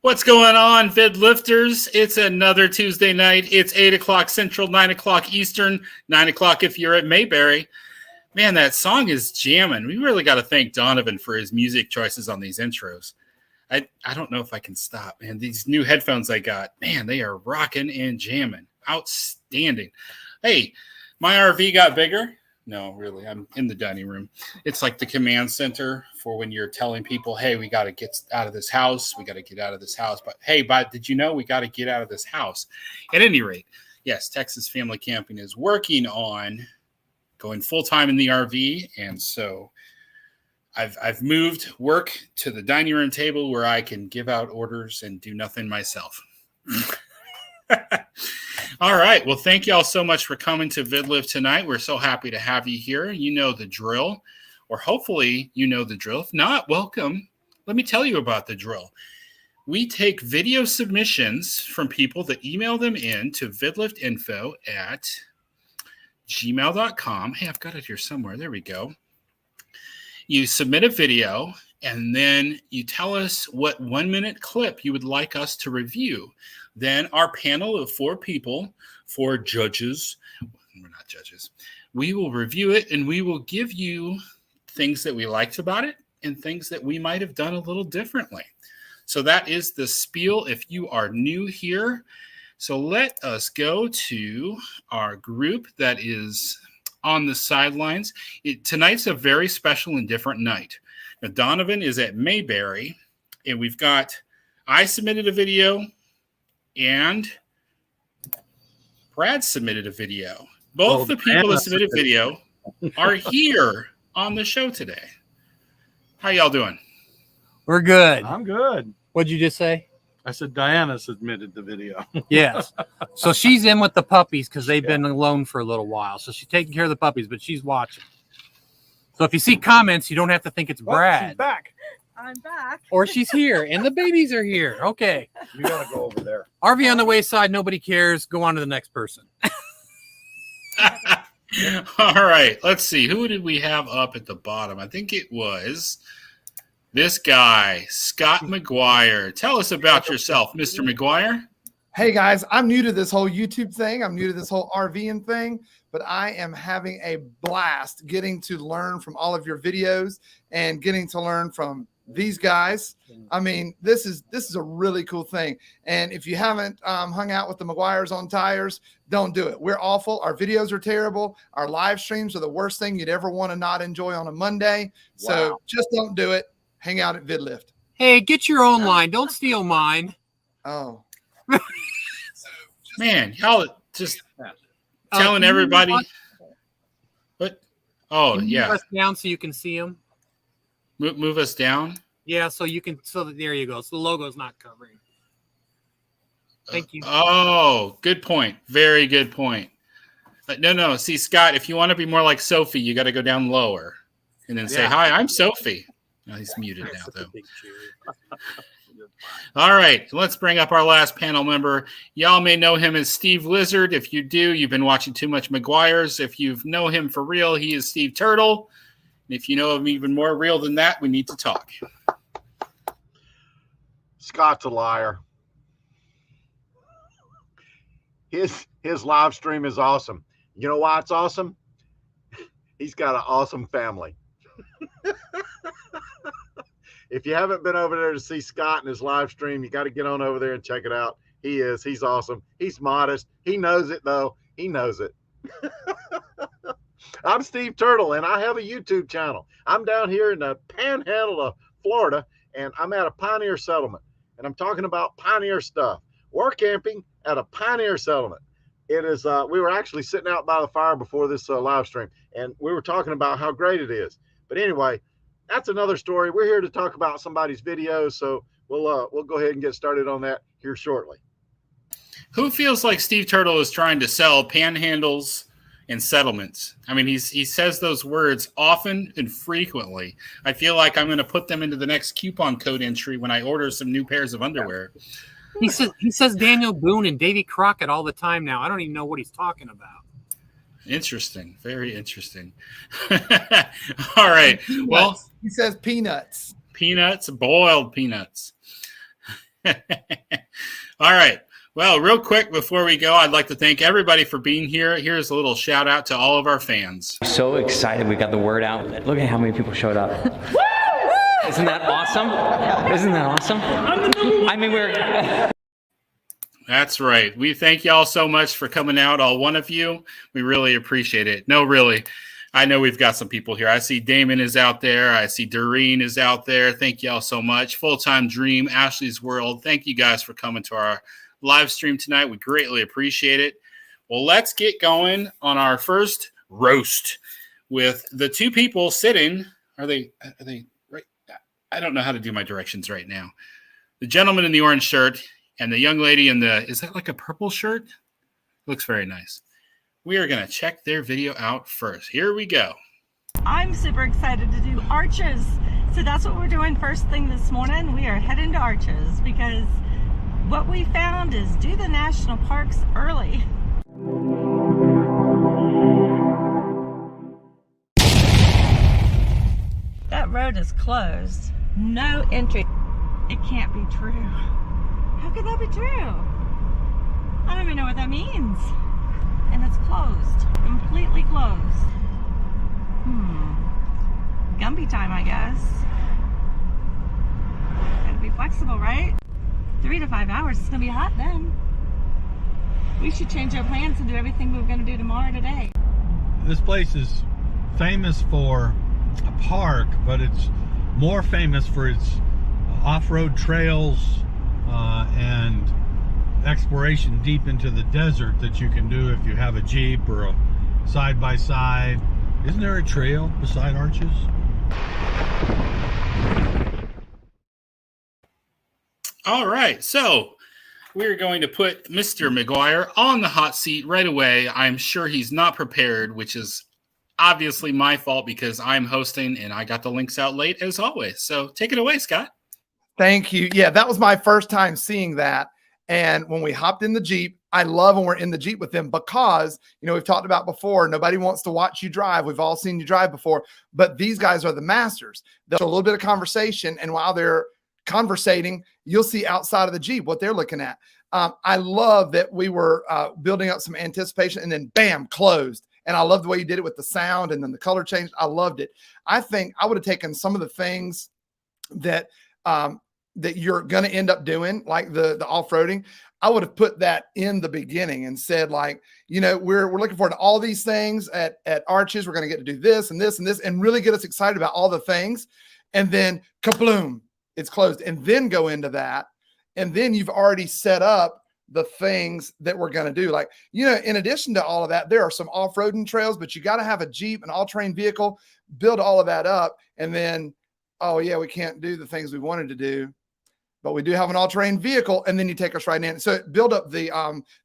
What's going on, VIDLIFTers? It's another Tuesday night. It's 8 o'clock Central, 9 o'clock Eastern, 9 o'clock if you're at Mayberry. Man, that song is jamming. We really got to thank Donovan for his music choices on these intros. I don't know if I can stop, man. These new headphones I got, man, they are rocking and jamming. Outstanding. Hey, my RV got bigger. No, really, I'm in the dining room. It's like the command center for when you're telling people, hey, we got to get out of this house. We got to get out of this house. But hey, did you know we got to get out of this house? At any rate, yes, Texas Family Camping is working on going full-time in the RV. And so I've moved work to the dining room table where I can give out orders and do nothing myself. All right. Well, thank you all so much for coming to VIDLIFT tonight. We're so happy to have you here. You know the drill, or hopefully you know the drill. If not, welcome. Let me tell you about the drill. We take video submissions from people that email them in to vidliftinfo@gmail.com. Hey, I've got it here somewhere. There we go. You submit a video, and then you tell us what 1-minute clip you would like us to review. Then our panel of 4 people, 4 judges, we're not judges, we will review it, and we will give you things that we liked about it and things that we might have done a little differently. So that is the spiel if you are new here. So let us go to our group that is on the sidelines. Tonight's a very special and different night. Now, Donovan is at Mayberry, and I submitted a video, and Brad submitted a video. Both the people that submitted video are here on the show today. How y'all doing? We're good. I'm good. What'd you just say? I said Diana submitted the video. Yes. So she's in with the puppies because they've been alone for a little while. So she's taking care of the puppies, but she's watching. So if you see comments, you don't have to think it's Brad. She's back. I'm back. Or she's here, and the babies are here. Okay. You gotta go over there. RV on the wayside, nobody cares. Go on to the next person. All right. Let's see. Who did we have up at the bottom? I think it was this guy, Scott McGuire. Tell us about yourself, Mr. McGuire. Hey guys, I'm new to this whole YouTube thing. I'm new to this whole RVing thing, but I am having a blast getting to learn from all of your videos and getting to learn from these guys. I mean, this is a really cool thing. And if you haven't hung out with the McGuires on Tires, don't do it. We're awful. Our videos are terrible. Our live streams are the worst thing you'd ever want to not enjoy on a Monday. So just don't do it. Hang out at VIDLIFT. Hey, get your own line. Don't steal mine. Oh. Man, y'all just telling everybody. What? Oh, yeah. Move us down so you can see them. Move us down? Yeah, so you can. So there you go. So the logo's not covering. Thank you. Oh, good point. Very good point. No. See, Scott, if you want to be more like Sophie, you got to go down lower and then say, hi, I'm Sophie. No, he's muted now, though. All right, let's bring up our last panel member. Y'all may know him as Steve Lizard. If you do, you've been watching too much McGuire's. If you know him for real, he is Steve Turtle. And if you know him even more real than that, we need to talk. Scott's a liar. His live stream is awesome. You know why it's awesome? He's got an awesome family. If you haven't been over there to see Scott in his live stream, you got to get on over there and check it out. He's awesome. He's modest. He knows it, though. He knows it. I'm Steve Turtle, and I have a YouTube channel. I'm down here in the panhandle of Florida, and I'm at a pioneer settlement, and I'm talking about pioneer stuff. We're camping at a pioneer settlement. It is. We were actually sitting out by the fire before this live stream, and we were talking about how great it is. But anyway, that's another story. We're here to talk about somebody's videos, so we'll go ahead and get started on that here shortly. Who feels like Steve Turtle is trying to sell panhandles and settlements? I mean, he says those words often and frequently. I feel like I'm going to put them into the next coupon code entry when I order some new pairs of underwear. He says Daniel Boone and Davy Crockett all the time now. I don't even know what he's talking about. Interesting. Very interesting. All right. Peanuts. Well, he says peanuts. Peanuts, boiled peanuts. All right. Well, real quick before we go, I'd like to thank everybody for being here. Here's a little shout out to all of our fans. So excited we got the word out. Look at how many people showed up. Isn't that awesome? Isn't that awesome? I mean, That's right. We thank y'all so much for coming out, all one of you. We really appreciate it. No, really. I know we've got some people here. I see Damon is out there. I see Doreen is out there. Thank y'all so much. Full-Time Dream, Ashley's World. Thank you guys for coming to our live stream tonight. We greatly appreciate it. Well, let's get going on our first roast with the two people sitting. Are they right? I don't know how to do my directions right now. The gentleman in the orange shirt and the young lady in the, is that like a purple shirt? Looks very nice. We are going to check their video out first. Here we go. I'm super excited to do Arches. So that's what we're doing first thing this morning. We are heading to Arches because what we found is do the national parks early. That road is closed. No entry. It can't be true. How could that be true? I don't even know what that means. And it's closed. Completely closed. Gumby time, I guess. Gotta be flexible, right? 3 to 5 hours. It's gonna be hot then. We should change our plans and do everything we were gonna do tomorrow today. This place is famous for a park, but it's more famous for its off-road trails and exploration deep into the desert that you can do if you have a Jeep or a side-by-side. Isn't there a trail beside Arches? All right, so we're going to put Mr. McGuire on the hot seat right away. I'm sure he's not prepared, which is obviously my fault because I'm hosting and I got the links out late as always. So take it away, Scott. Thank you. Yeah, that was my first time seeing that. And when we hopped in the Jeep, I love when we're in the Jeep with them because, you know, we've talked about before, nobody wants to watch you drive. We've all seen you drive before, but these guys are the masters. There's a little bit of conversation. And while they're conversating, you'll see outside of the Jeep what they're looking at. I love that we were building up some anticipation and then bam, closed. And I love the way you did it with the sound and then the color change. I loved it. I think I would have taken some of the things that that you're going to end up doing, like the off-roading. I would have put that in the beginning and said, like, you know, we're looking forward to all these things at Arches. We're going to get to do this and this and this and really get us excited about all the things. And then kabloom, it's closed. And then go into that. And then you've already set up the things that we're going to do. Like, you know, in addition to all of that, there are some off-roading trails, but you got to have a Jeep, an all-terrain vehicle, build all of that up. And then, oh yeah, we can't do the things we wanted to do, but we do have an all-terrain vehicle. And then you take us right in. So build up the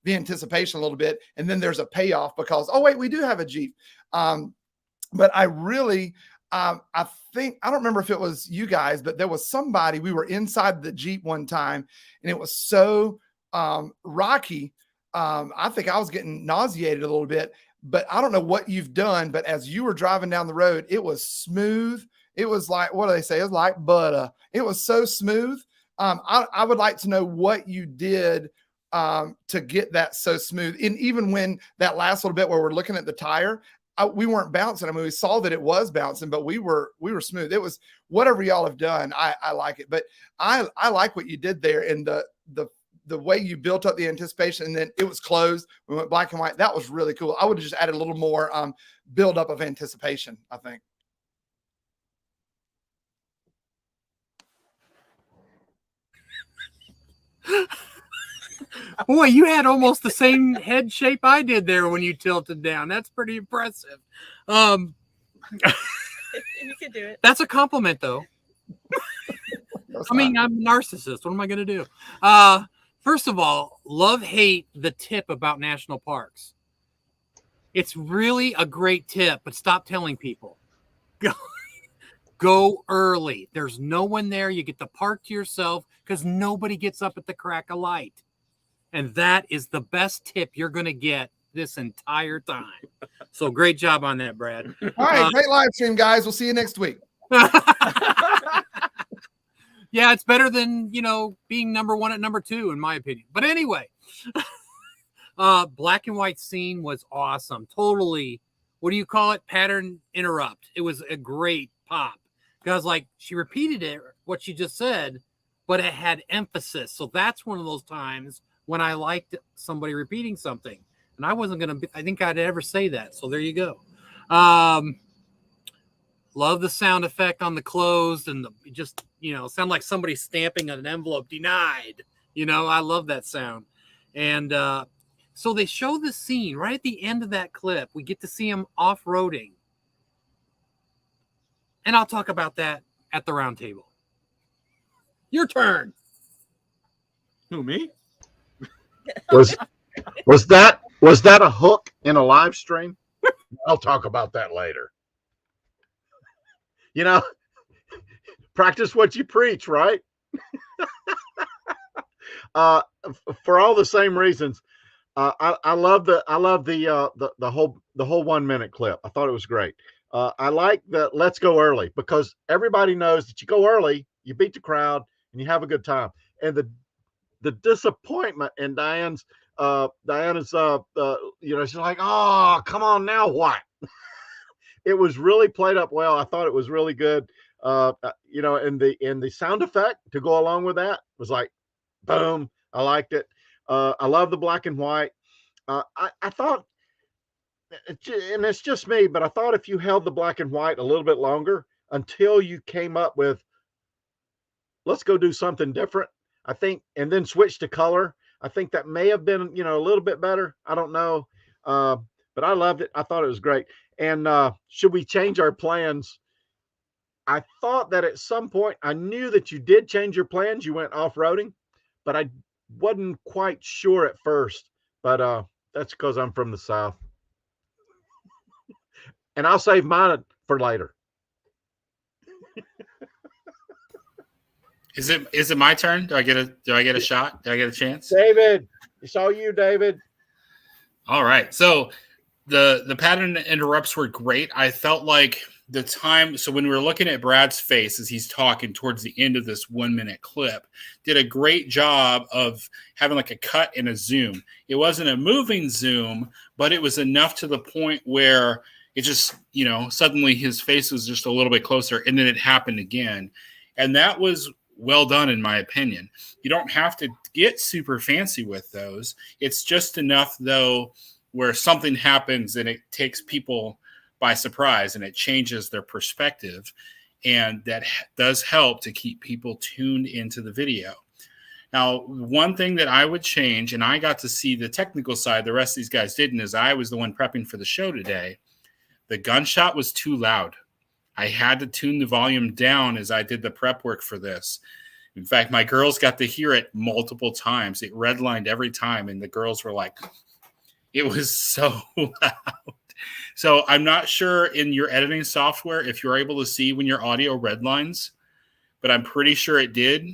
anticipation a little bit. And then there's a payoff because, oh wait, we do have a Jeep. But I really, I think, I don't remember if it was you guys, but there was somebody, we were inside the Jeep one time and it was so rocky. I think I was getting nauseated a little bit, but I don't know what you've done, but as you were driving down the road, it was smooth. It was like, what do they say? It was like butter. It was so smooth. I would like to know what you did to get that so smooth. And even when that last little bit where we're looking at the tire, we weren't bouncing. I mean, we saw that it was bouncing, but we were smooth. It was whatever y'all have done. I like it, but I like what you did there in the way you built up the anticipation and then it was closed. We went black and white. That was really cool. I would have just added a little more build up of anticipation, I think. Boy, you had almost the same head shape I did there when you tilted down. That's pretty impressive. You can do it. That's a compliment, though. I mean, I'm a narcissist. What am I going to do? First of all, hate the tip about national parks. It's really a great tip, but stop telling people. Go early. There's no one there. You get the park to yourself because nobody gets up at the crack of light. And that is the best tip you're going to get this entire time. So great job on that, Brad. All right. Great live stream, guys. We'll see you next week. Yeah, it's better than, being number 1 at number 2, in my opinion. But anyway, black and white scene was awesome. Totally, what do you call it? Pattern interrupt. It was a great pop. Because, she repeated it, what she just said, but it had emphasis. So that's one of those times when I liked somebody repeating something. And I wasn't going to, I think I'd ever say that. So there you go. Love the sound effect on the closed and sound like somebody stamping an envelope, denied. I love that sound. And so they show the scene right at the end of that clip. We get to see him off-roading. And I'll talk about that at the round table. Your turn. Who, me? Was that a hook in a live stream? I'll talk about that later. Practice what you preach, right? For all the same reasons, I love the whole 1 minute clip. I thought it was great. I like the let's go early, because everybody knows that you go early, you beat the crowd, and you have a good time. And the disappointment in Diana's she's like, oh, come on, now what? It was really played up well. I thought it was really good. And the sound effect to go along with that was like, boom. I liked it. I love the black and white. I thought, and it's just me, but I thought if you held the black and white a little bit longer until you came up with, let's go do something different, I think, and then switch to color, I think that may have been, a little bit better. I don't know. But I loved it. I thought it was great. And should we change our plans? I thought that at some point, I knew that you did change your plans. You went off-roading, but I wasn't quite sure at first. But that's because I'm from the South. And I'll save mine for later. Is it my turn? Do I get a shot? Do I get a chance? David, it's all you, David. All right. So the pattern interrupts were great. I felt like the time, so when we were looking at Brad's face as he's talking towards the end of this 1 minute clip, did a great job of having like a cut and a zoom. It wasn't a moving zoom, but it was enough to the point where it just, suddenly his face was just a little bit closer, and then it happened again. And that was well done, in my opinion. You don't have to get super fancy with those. It's just enough, though, where something happens and it takes people by surprise and it changes their perspective. And that does help to keep people tuned into the video. Now, one thing that I would change, and I got to see the technical side, the rest of these guys didn't, is I was the one prepping for the show today. The gunshot was too loud. I had to tune the volume down as I did the prep work for this. In fact, my girls got to hear it multiple times. It redlined every time, and the girls were like, it was so loud. So I'm not sure in your editing software if you're able to see when your audio redlines, but I'm pretty sure it did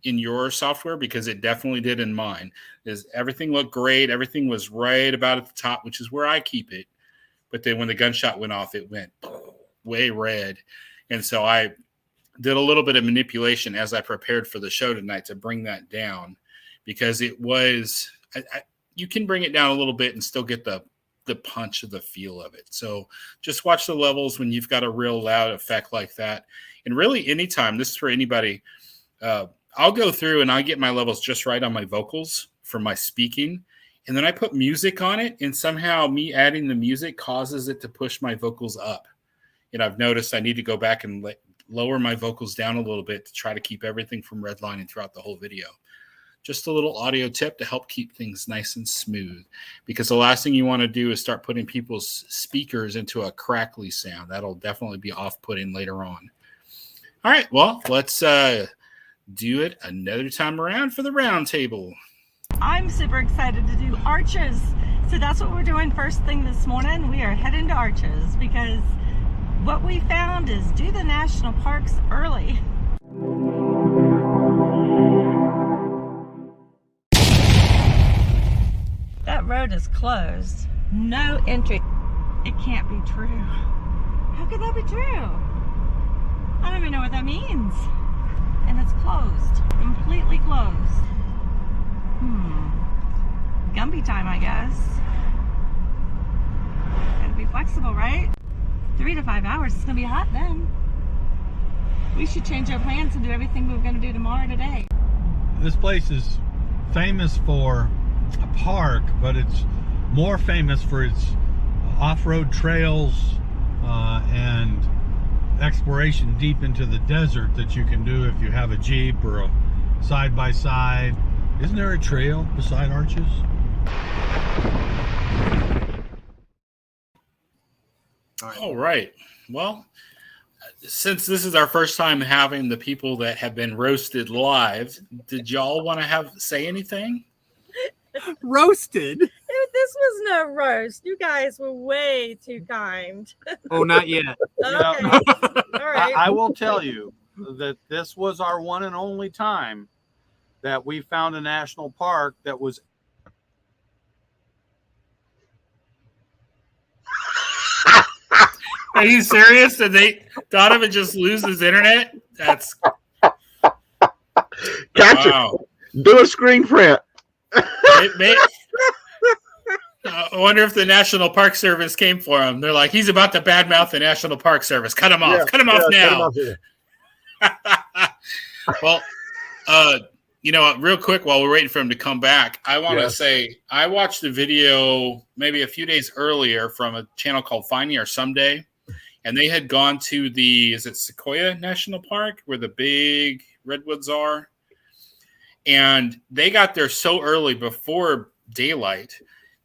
in your software, because it definitely did in mine. Everything looked great. Everything was right about at the top, which is where I keep it. But then when the gunshot went off, it went way red. And so I did a little bit of manipulation as I prepared for the show tonight to bring that down, because it was, you can bring it down a little bit and still get the punch of the feel of it. So just watch the levels when you've got a real loud effect like that. And really anytime, this is for anybody, I'll go through and I get my levels just right on my vocals for my speaking. And then I put music on it, and somehow me adding the music causes it to push my vocals up. And I've noticed I need to go back and lower my vocals down a little bit to try to keep everything from redlining throughout the whole video. Just a little audio tip to help keep things nice and smooth, because the last thing you want to do is start putting people's speakers into a crackly sound. That'll definitely be off-putting later on. All right, well, let's do it another time around for the round table. I'm super excited to do Arches. So that's what we're doing first thing this morning. We are heading to Arches because what we found is do the national parks early. That road is closed. No entry. It can't be true. How could that be true? I don't even know what that means. and it's closed. Completely closed. Gumby time, I guess. Gotta be flexible, right? 3 to 5 hours. It's gonna be hot then. We should change our plans and do everything we were gonna do tomorrow today. This place is famous for a park, but it's more famous for its off-road trails and exploration deep into the desert that you can do if you have a Jeep or a side-by-side. Isn't there a trail beside Arches? All right. Well, since this is our first time having the people that have been roasted live, did y'all want to say anything? Roasted? This was no roast. You guys were way too kind. Oh, not yet. Okay. All right. I will tell you that this was our one and only time that we found a national park that was. Are you serious? Did Donovan just lose his internet? That's Gotcha. wow. Do a screen print. I wonder if the National Park Service came for him. They're like, he's about to badmouth the National Park Service. Cut him off. Cut him off now. Well, real quick while we're waiting for him to come back, I want to say I watched a video maybe a few days earlier from a channel called Find Me or Someday, and they had gone to is it Sequoia National Park where the big redwoods are? And they got there so early before daylight.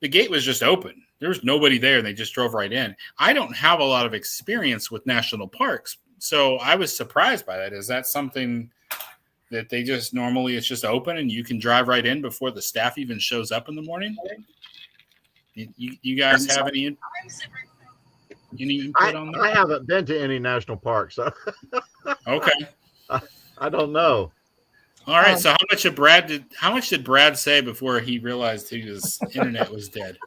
The gate was just open. There was nobody there, and they just drove right in. I don't have a lot of experience with national parks, so I was surprised by that. Is that something that they just normally it's just open and you can drive right in before the staff even shows up in the morning? You guys have any input on that? I haven't been to any national parks, so Okay. I don't know. All right. So how much did Brad say before he realized his internet was dead?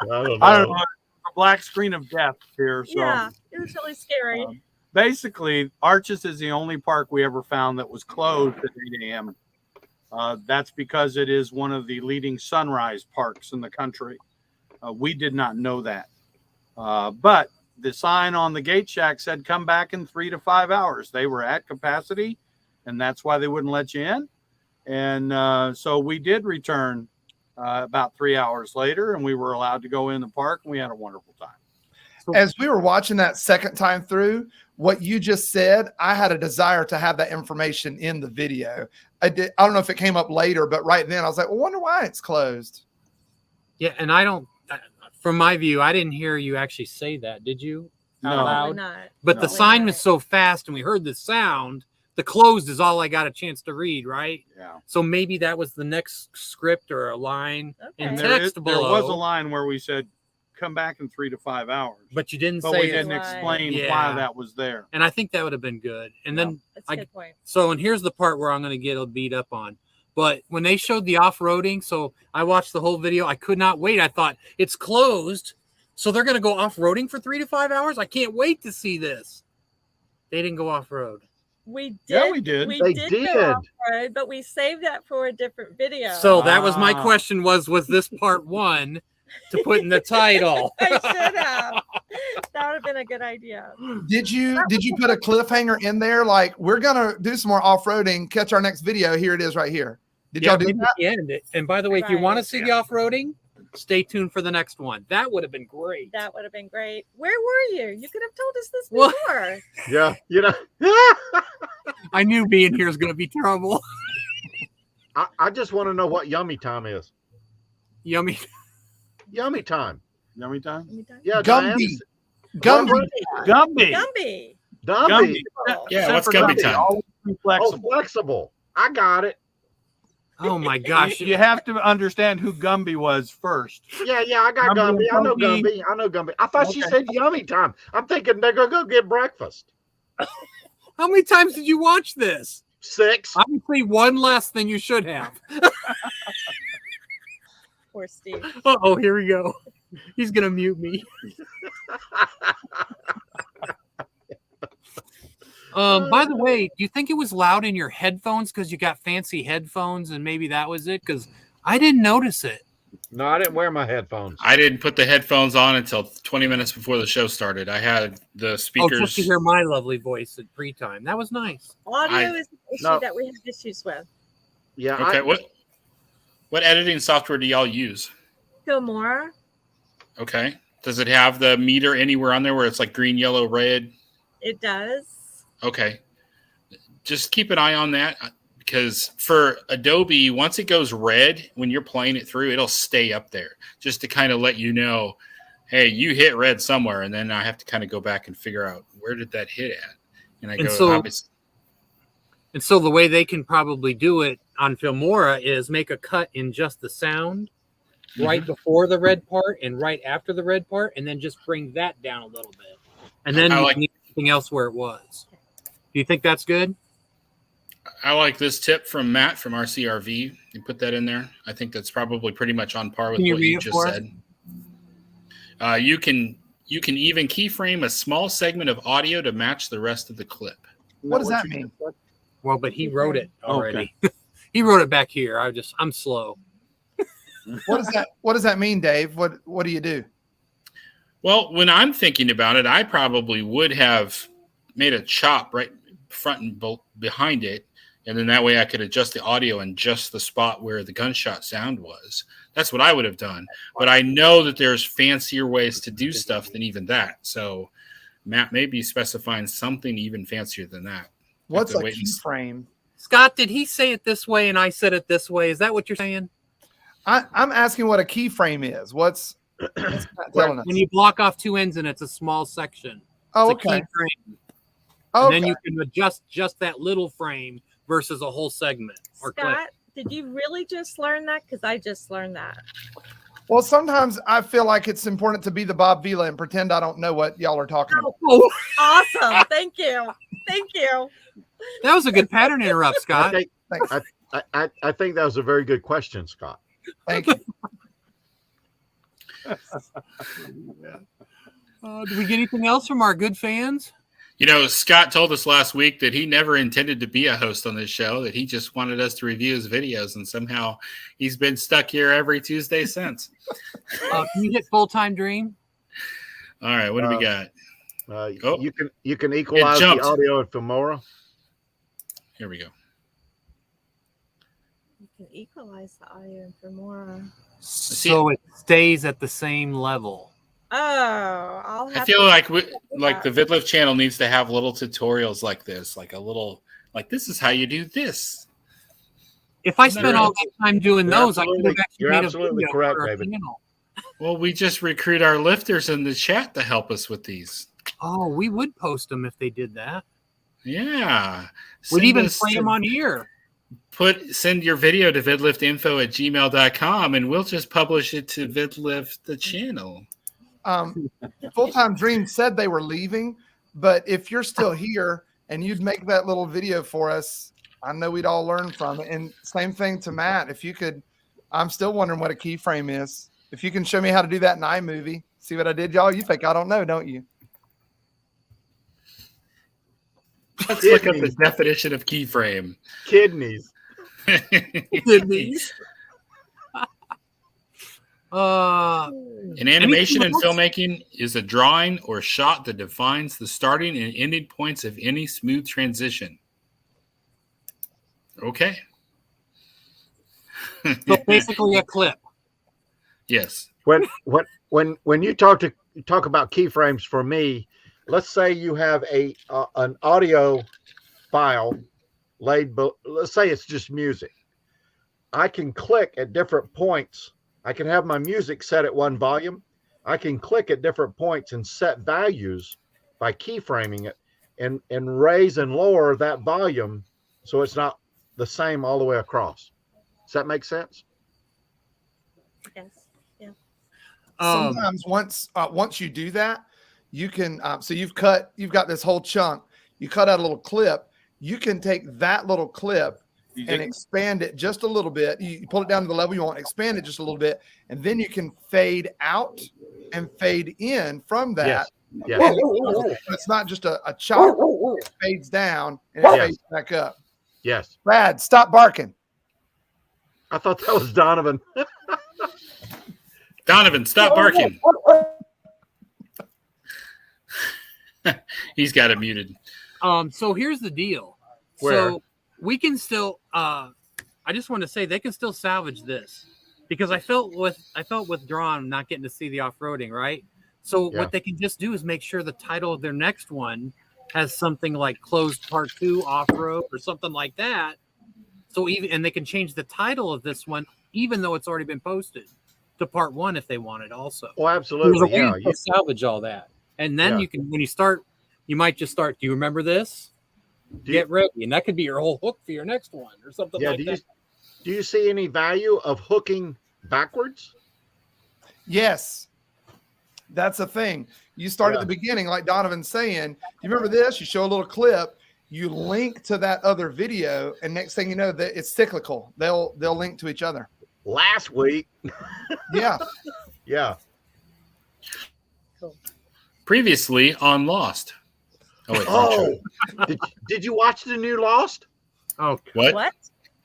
I don't know. I don't know. A black screen of death here. So Yeah, it was really scary. basically, Arches is the only park we ever found that was closed at 8 a.m. That's because it is one of the leading sunrise parks in the country. We did not know that. But the sign on the gate shack said, come back in 3 to 5 hours. They were at capacity, and that's why they wouldn't let you in. And so we did return about 3 hours later, and we were allowed to go in the park, and we had a wonderful time. As we were watching that second time through, what you just said, I had a desire to have that information in the video. I don't know if it came up later, but right then I was like, well, wonder why it's closed. Yeah, and I don't, from my view, I didn't hear you actually say that. Did you? Out No. loud? Not. But the Probably sign not. was so fast and we heard the sound. The closed is all I got a chance to read, right? Yeah. So maybe that was the next script or a line in Okay. text There below. was a line where we said, come back in 3 to 5 hours. But you didn't But say we it. didn't Right. explain Yeah. why that was there. And I think that would have been good. And then, That's a good point. and here's the part where I'm going to get beat up on. But when they showed the off-roading, so I watched the whole video. I could not wait. I thought, it's closed. So they're going to go off-roading for 3 to 5 hours? I can't wait to see this. They didn't go off-road. We did. Yeah, we did. They did did. go off-road, but we saved that for a different video. So that was my Ah. question was this part one to put in the title? I should have. That would have been a good idea. Did you put a cliffhanger in there? Like, we're gonna do some more off-roading, catch our next video. Here it is right here. Did y'all do maybe that? at the end. And by the way, if you Right. want to see the off-roading, stay tuned for the next one. That would have been great. That would have been great. Where were you? You could have told us this What? before. Yeah, you know. I knew being here is going to be trouble. I just want to know what yummy time is. Yummy. Yummy time. Yummy time? Yeah, Gumby. Diane. Gumby. Gumby. Gumby. Gumby. Yeah, what's Except for Gumby time? Always be Oh, flexible. flexible. I got it. Oh my gosh. You have to understand who Gumby was first. Yeah, I got Gumby Gumby. I know Gumby. Gumby. I know Gumby. I thought she Okay. said yummy time. I'm thinking they're gonna go get breakfast. How many times did you watch this? 6. Obviously, one less than you should have. Poor Steve. Oh, here we go. He's going to mute me. By the way, do you think it was loud in your headphones because you got fancy headphones and maybe that was it? Because I didn't notice it. No, I didn't wear my headphones. I didn't put the headphones on until 20 minutes before the show started. I had the speakers. Oh, just to hear my lovely voice at pre-time. That was nice. Audio is an issue that we have issues with. Yeah. Okay. What editing software do y'all use? Filmora. Okay. Does it have the meter anywhere on there where it's like green, yellow, red? It does. Okay. Just keep an eye on that. Because for Adobe, once it goes red, when you're playing it through, it'll stay up there just to kind of let you know, hey, you hit red somewhere. And then I have to kind of go back and figure out where did that hit at? And so the way they can probably do it on Filmora is make a cut in just the sound right before the red part and right after the red part, and then just bring that down a little bit. And then you need anything else where it was. Do you think that's good? I like this tip from Matt from RCRV. You put that in there. I think that's probably pretty much on par with what you just said. You can even keyframe a small segment of audio to match the rest of the clip. What does that mean? Well, but he wrote it already. Okay. He wrote it back here. I'm slow. What does that mean, Dave? What do you do? Well, when I'm thinking about it, I probably would have made a chop right front and behind it. And then that way I could adjust the audio in just the spot where the gunshot sound was. That's what I would have done. But I know that there's fancier ways to do stuff than even that. So Matt may be specifying something even fancier than that. What's a keyframe? Scott, did he say it this way and I said it this way? Is that what you're saying? I'm asking what a keyframe is. What's telling us? When you block off two ends and it's a small section. Oh, it's a okay. keyframe. Okay. And then you can adjust just that little frame versus a whole segment or Scott, clip. did you really just learn that? Because I just learned that. Well, sometimes I feel like it's important to be the Bob Vila and pretend I don't know what y'all are talking about. Oh. Awesome. Thank you. Thank you. That was a good pattern interrupt, Scott. I think that was a very good question, Scott. Thank you. Do we get anything else from our good fans? You know, Scott told us last week that he never intended to be a host on this show, that he just wanted us to review his videos, and somehow he's been stuck here every Tuesday since. Can you hit Full-Time Dream? All right, what do we got? You can equalize the audio in Filmora. Here we go. You can equalize the audio in Filmora. So it stays at the same level. Oh, I feel like the VidLift channel needs to have little tutorials like this, like this is how you do this. If I spent all that time doing those, I could have actually made a absolutely video correct, for a David. channel. Well, we just recruit our lifters in the chat to help us with these. Oh, we would post them if they did that. Yeah. We'd even play them on here. Send your video to vidliftinfo@gmail.com and we'll just publish it to VidLift, the channel. Full-Time Dream said they were leaving, but if you're still here and you'd make that little video for us, I know we'd all learn from it. And same thing to Matt. If you could, I'm still wondering what a keyframe is. If you can show me how to do that in iMovie, see what I did, y'all. You think I don't know, don't you? Let's look up the definition of keyframe. Kidneys. Kidneys. An animation and filmmaking is a drawing or shot that defines the starting and ending points of any smooth transition. Okay. So basically a clip. Yes. When you talk about keyframes for me, let's say you have an audio file laid, let's say it's just music. I can click at different points. I can have my music set at one volume. I can click at different points and set values by keyframing it and raise and lower that volume so it's not the same all the way across. Does that make sense? Yes. Yeah. Sometimes once you do that, you can so you've got this whole chunk, you cut out a little clip, you can take that little clip and expand it just a little bit. You pull it down to the level you want, expand it just a little bit, and then you can fade out and fade in from that. Yes. And it's not just a chop, it fades down and it fades back up. Yes. Brad, stop barking. I thought that was Donovan. Donovan, stop barking. He's got it muted. So here's the deal. Where? So we can still I just want to say they can still salvage this, because I felt withdrawn not getting to see the off-roading, right? So what they can just do is make sure the title of their next one has something like Closed Part 2 Off-Road or something like that. So and they can change the title of this one, even though it's already been posted, to Part 1 if they want it also. Oh, absolutely. Yeah, you salvage all that. And then you can, when you start, you might just start, do you remember this? Get ready. And that could be your whole hook for your next one or something like that. Do you see any value of hooking backwards? Yes. That's a thing. You start at the beginning, like Donovan's saying. You remember this? You show a little clip, you link to that other video, and next thing you know, that it's cyclical. They'll link to each other. Last week. Yeah. Yeah. Previously on Lost. Oh, wait. Did you watch the new Lost? Oh, what?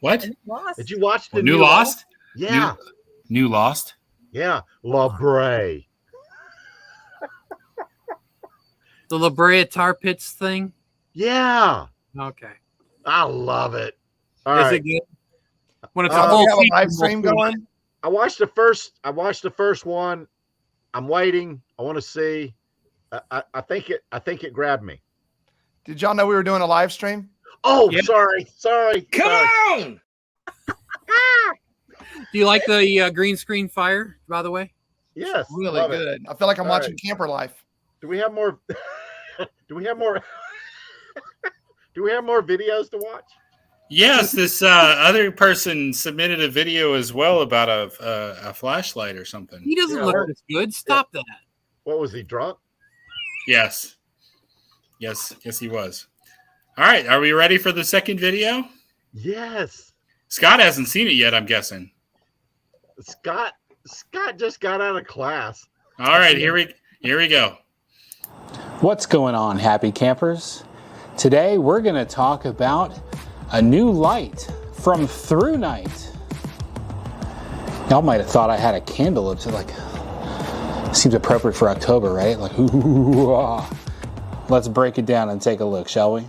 What? Lost. Did you watch the new Lost? Yeah. New Lost? Yeah. La Brea. The La Brea Tar Pits thing? Yeah. Okay. I love it. Is it good? When it's a we whole have a live stream going. I watched the first one. I'm waiting. I want to see. I think it grabbed me. Did y'all know we were doing a live stream? Oh, sorry. Come on. Do you like the green screen fire, by the way? Yes. Really good. I feel like I'm watching Camper Life. Do we have more? Do we have more videos to watch? Yes, this other person submitted a video as well about a flashlight or something. He doesn't look as good. Stop that. What was he, drunk? Yes, he was. All right, are we ready for the second video? Yes. Scott hasn't seen it yet, I'm guessing. Scott just got out of class. All right, here we go. What's going on, happy campers? Today we're going to talk about a new light from Through Night. Y'all might have thought I had a candle. It's like, seems appropriate for October, right? Like, ooh, ah. Let's break it down and take a look, shall we?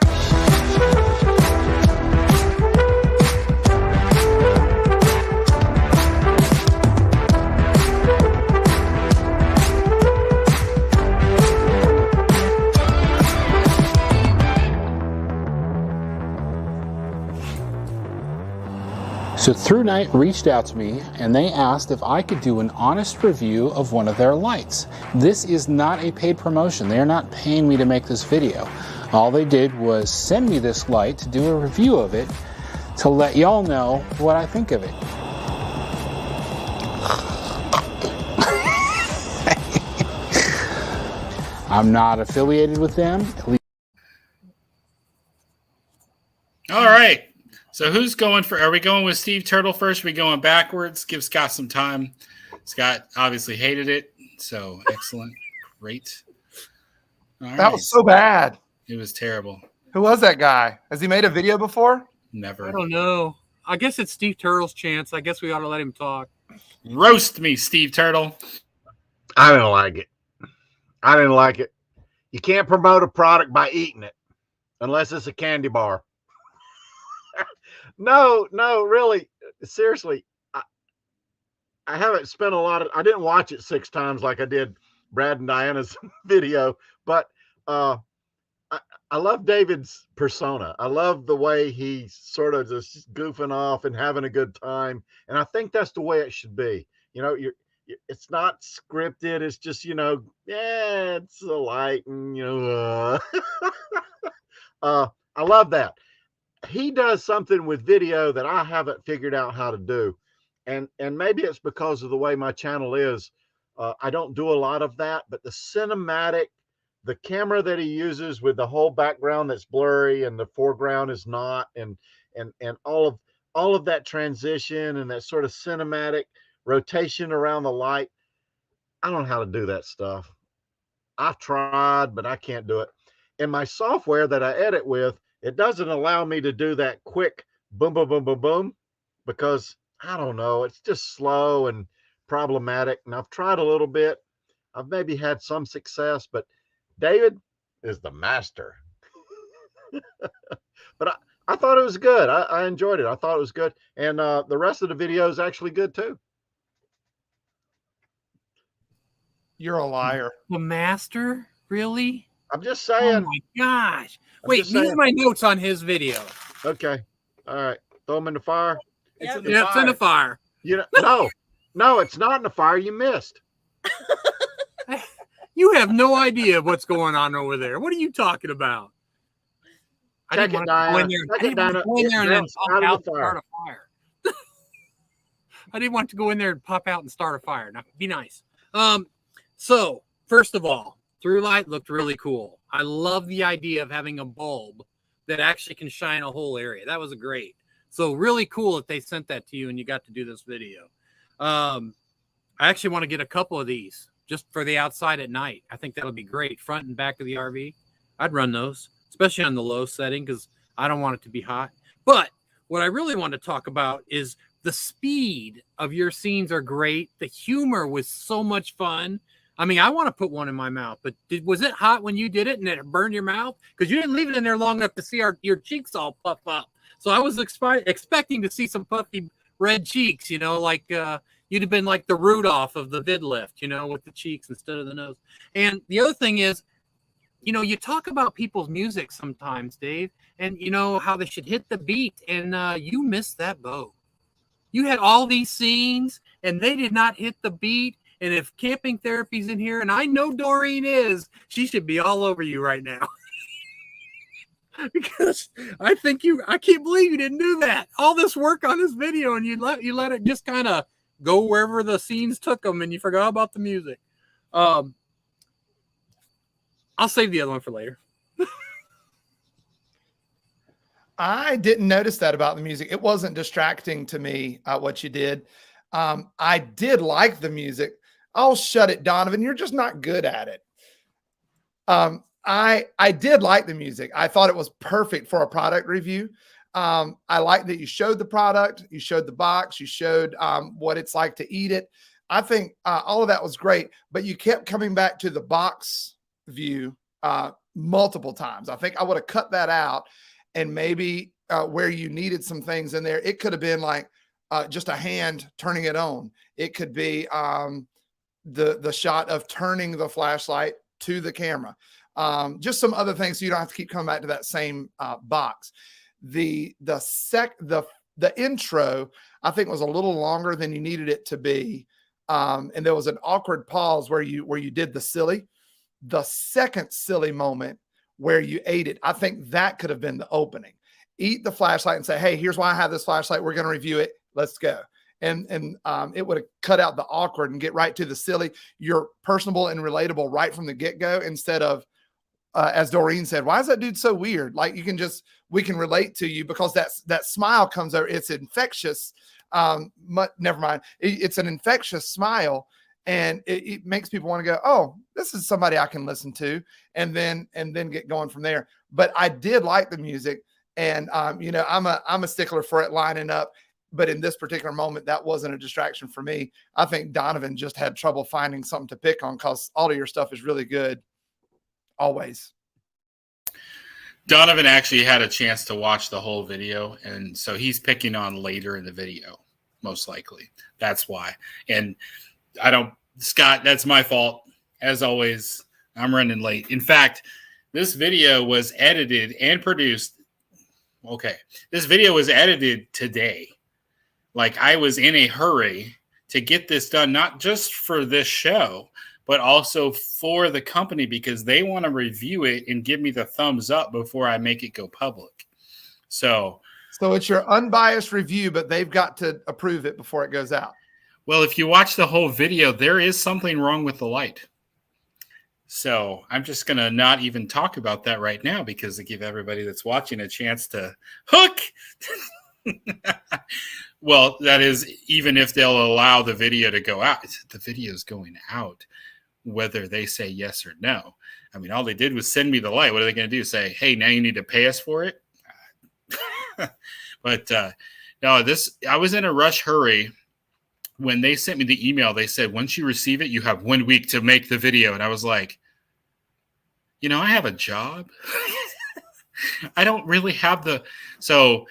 So Through Night reached out to me and they asked if I could do an honest review of one of their lights. This is not a paid promotion. They are not paying me to make this video. All they did was send me this light to do a review of it to let y'all know what I think of it. I'm not affiliated with them. All right. So who's going for? Are we going with Steve Turtle first? Are we going backwards? Give Scott some time. Scott obviously hated it. So excellent. Great. All That right. was so bad. It was terrible. Who was that guy? Has he made a video before? Never. I don't know. I guess it's Steve Turtle's chance. I guess we ought to let him talk. Roast me, Steve Turtle. I didn't like it. You can't promote a product by eating it unless it's a candy bar. No, really, seriously. I haven't spent I didn't watch it 6 times like I did Brad and Diana's video, but I love David's persona. I love the way he's sort of just goofing off and having a good time. And I think that's the way it should be. You know, it's not scripted. It's just, it's a light and, I love that. He does something with video that I haven't figured out how to do. And maybe it's because of the way my channel is. I don't do a lot of that, but the cinematic, the camera that he uses with the whole background that's blurry and the foreground is not, and all of all of that transition and that sort of cinematic rotation around the light. I don't know how to do that stuff. I've tried, but I can't do it. In my software that I edit with, it doesn't allow me to do that quick boom, boom, boom, boom, boom, because I don't know, it's just slow and problematic. And I've tried a little bit. I've maybe had some success, but David is the master. But I thought it was good. I enjoyed it. I thought it was good. And the rest of the video is actually good too. You're a liar. The master? Really? I'm just Oh saying. my gosh. I'm Wait, just these saying. are my notes on his video. Okay. All right. Throw them in the fire. It's in the fire. You know, no, it's not in the fire. You missed. You have no idea what's going on over there. What are you talking about? Check it, Diana. I didn't want to go in there and then pop out and start a fire. I didn't want to go in there and pop out and start a fire. Now, be nice. So, first of all, Through Light looked really cool. I love the idea of having a bulb that actually can shine a whole area. That was great. So, really cool that they sent that to you and you got to do this video. I actually want to get a couple of these just for the outside at night. I think that'll be great. Front and back of the RV. I'd run those, especially on the low setting because I don't want it to be hot. But what I really want to talk about is the speed of your scenes are great. The humor was so much fun. I mean, I want to put one in my mouth, but was it hot when you did it and it burned your mouth? Because you didn't leave it in there long enough to see your cheeks all puff up. So I was expecting to see some puffy red cheeks, you know, like you'd have been like the Rudolph of the vIDLIFT, you know, with the cheeks instead of the nose. And the other thing is, you know, you talk about people's music sometimes, Dave, and you know how they should hit the beat, and you missed that boat. You had all these scenes, and they did not hit the beat. And if Camping Therapy's in here, and I know Doreen is, she should be all over you right now. Because I can't believe you didn't do that. All this work on this video, and you let it just kind of go wherever the scenes took them, and you forgot about the music. I'll save the other one for later. I didn't notice that about the music. It wasn't distracting to me what you did. I did like the music. Oh, shut it, Donovan. You're just not good at it. I did like the music. I thought it was perfect for a product review. I like that you showed the product, you showed the box, you showed what it's like to eat it. I think all of that was great, but you kept coming back to the box view multiple times. I think I would have cut that out, and maybe where you needed some things in there, it could have been like just a hand turning it on. It could be the shot of turning the flashlight to the camera. Just some other things so you don't have to keep coming back to that same box. The intro, I think, was a little longer than you needed it to be. And there was an awkward pause where you did the silly. The second silly moment where you ate it, I think that could have been the opening. Eat the flashlight and say, hey, here's why I have this flashlight. We're going to review it. Let's go. And it would have cut out the awkward and get right to the silly. You're personable and relatable right from the get-go, instead of, as Doreen said, why is that dude so weird? Like, we can relate to you because that smile comes over. It's infectious. Never mind. It's an infectious smile. And it makes people want to go, oh, this is somebody I can listen to, and then get going from there. But I did like the music, and you know, I'm a stickler for it lining up. But in this particular moment, that wasn't a distraction for me. I think Donovan just had trouble finding something to pick on because all of your stuff is really good, always. Donovan actually had a chance to watch the whole video, and so he's picking on later in the video, most likely. That's why. And Scott, that's my fault. As always, I'm running late. In fact, this video was edited and produced. Okay. This video was edited today. Like, I was in a hurry to get this done, not just for this show, but also for the company, because they want to review it and give me the thumbs up before I make it go public. So it's your unbiased review, but they've got to approve it before it goes out. Well, if you watch the whole video, there is something wrong with the light. So I'm just going to not even talk about that right now, because to give everybody that's watching a chance to hook. Well, that is even if they'll allow the video to go out. The video's going out, whether they say yes or no. I mean, all they did was send me the light. What are they going to do? Say, hey, now you need to pay us for it? But no, I was in a rush hurry. When they sent me the email, they said, once you receive it, you have 1 week to make the video. And I was like, I have a job. I don't really have so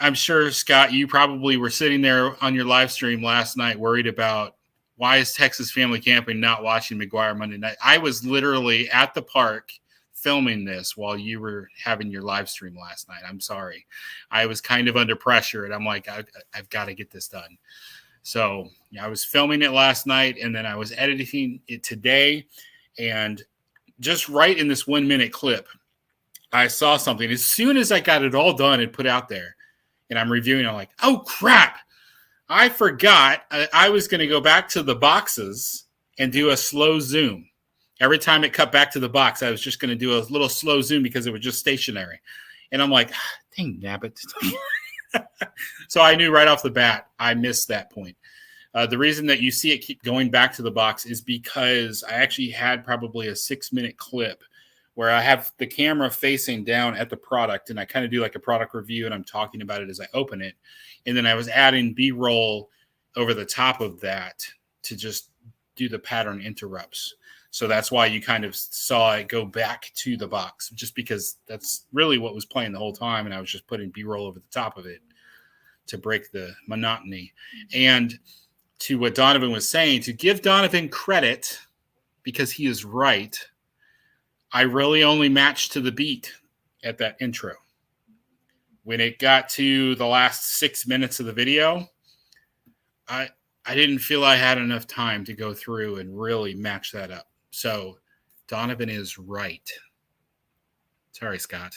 I'm sure, Scott, you probably were sitting there on your live stream last night worried about why is Texas Family Camping not watching McGuire Monday night? I was literally at the park filming this while you were having your live stream last night. I'm sorry. I was kind of under pressure, and I'm like, I've got to get this done. So I was filming it last night, and then I was editing it today. And just right in this 1 minute clip, I saw something. As soon as I got it all done and put out there, and I'm reviewing, I'm like, oh, crap. I forgot I was going to go back to the boxes and do a slow zoom. Every time it cut back to the box, I was just going to do a little slow zoom because it was just stationary. And I'm like, dang nabbit. So I knew right off the bat I missed that point. The reason that you see it keep going back to the box is because I actually had probably a 6 minute clip where I have the camera facing down at the product, and I kind of do like a product review, and I'm talking about it as I open it. And then I was adding B-roll over the top of that to just do the pattern interrupts. So that's why you kind of saw it go back to the box, just because that's really what was playing the whole time. And I was just putting B-roll over the top of it to break the monotony. And to what Donovan was saying, to give Donovan credit, because he is right, I really only matched to the beat at that intro. When it got to the last 6 minutes of the video, I didn't feel I had enough time to go through and really match that up. So Donovan is right. Sorry, Scott.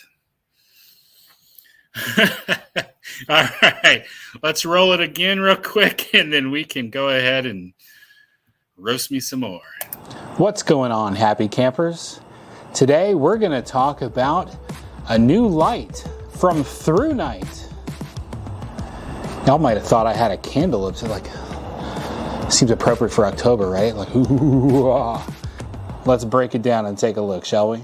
All right, let's roll it again real quick, and then we can go ahead and roast me some more. What's going on, happy campers? Today we're going to talk about a new light from Through Night. Y'all might have thought I had a candle up to like, seems appropriate for October, right? Like, ooh, ah. Let's break it down and take a look, shall we?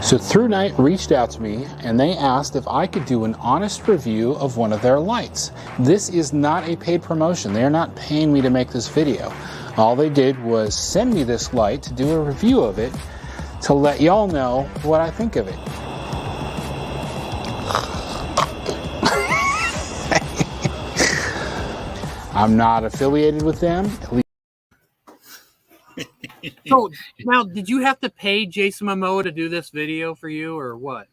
So Through Night reached out to me and they asked if I could do an honest review of one of their lights. This is not a paid promotion. They are not paying me to make this video. All they did was send me this light to do a review of it to let y'all know what I think of it. I'm not affiliated with them. At least. So now, did you have to pay Jason Momoa to do this video for you, or what?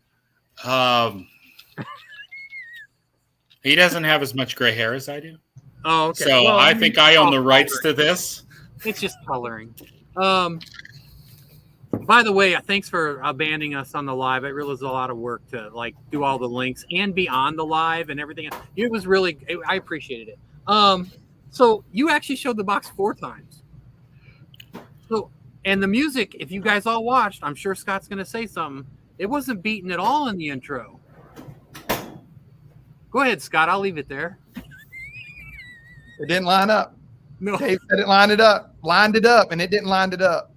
He doesn't have as much gray hair as I do. Oh, okay. So well, I think I own the rights to this. It's just coloring. By the way, thanks for abandoning us on the live. It really was a lot of work to like do all the links and be on the live and everything. It was really, I appreciated it. So you actually showed the box 4 times. So, and the music, if you guys all watched, I'm sure Scott's going to say something. It wasn't beaten at all in the intro. Go ahead, Scott. I'll leave it there. It didn't line up. No. Dave said it lined it up, and it didn't line it up.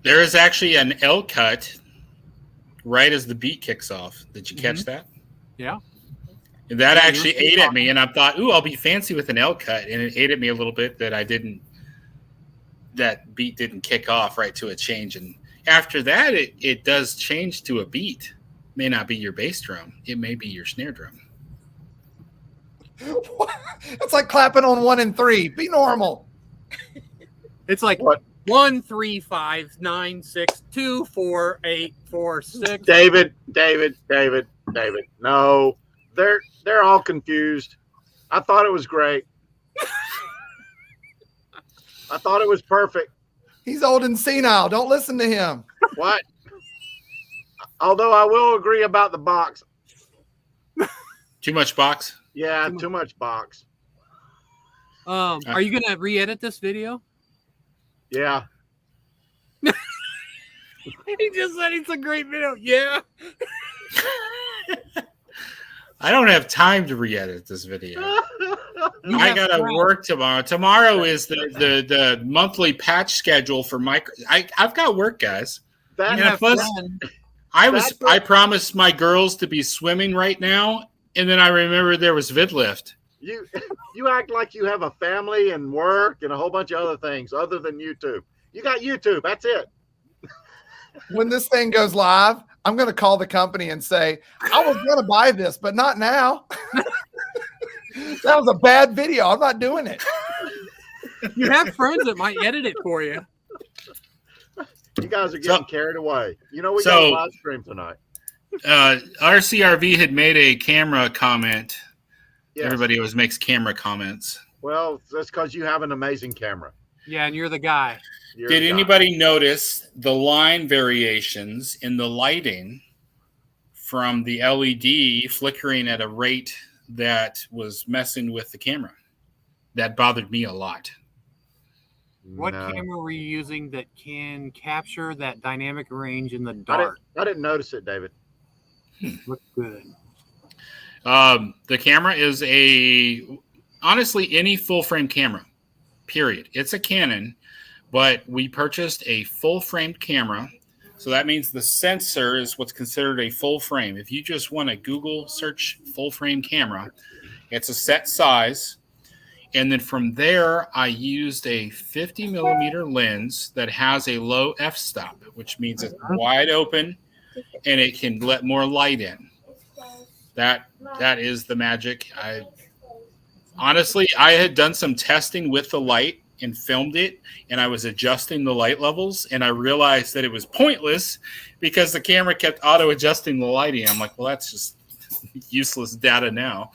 There is actually an L cut right as the beat kicks off. Did you catch that? Yeah. And that actually ate at me, and I thought, ooh, I'll be fancy with an L cut. And it ate at me a little bit that that beat didn't kick off right to a change. And after that, it does change to a beat. It may not be your bass drum. It may be your snare drum. It's like clapping on 1 and 3. Be normal. It's like what? 1, 3, 5, 9, 6, 2, 4, 8, 4, 6. David. No, they're all confused. I thought it was great. I thought it was perfect. He's old and senile. Don't listen to him. What? Although I will agree about the box. Too much box? Yeah, too much box. Are you gonna re-edit this video? Yeah. He just said it's a great video. Yeah. I don't have time to re-edit this video. I gotta work tomorrow. Tomorrow is the monthly patch schedule for micro. I've got work, guys. And plus, I promised my girls to be swimming right now, and then I remembered there was VIDLIFT. You act like you have a family and work and a whole bunch of other things other than YouTube. You got YouTube. That's it. When this thing goes live, I'm going to call the company and say, I was going to buy this, but not now. That was a bad video. I'm not doing it. You have friends that might edit it for you. You guys are getting carried away. You know, we got a live stream tonight. RCRV had made a camera comment. Yes. Everybody always makes camera comments. Well, that's because you have an amazing camera. Yeah, and you're the guy. Did anybody notice the line variations in the lighting from the LED flickering at a rate that was messing with the camera? That bothered me a lot. What camera were you using that can capture that dynamic range in the dark? I didn't notice it, David. Looks good. The camera is honestly any full frame camera, period. It's a Canon, but we purchased a full framed camera. So that means the sensor is what's considered a full frame. If you just want to Google search full frame camera, it's a set size. And then from there, I used a 50 millimeter lens that has a low f-stop, which means it's wide open and it can let more light in. That is the magic. Honestly, I had done some testing with the light and filmed it, and I was adjusting the light levels, and I realized that it was pointless because the camera kept auto-adjusting the lighting. I'm like, well, that's just useless data now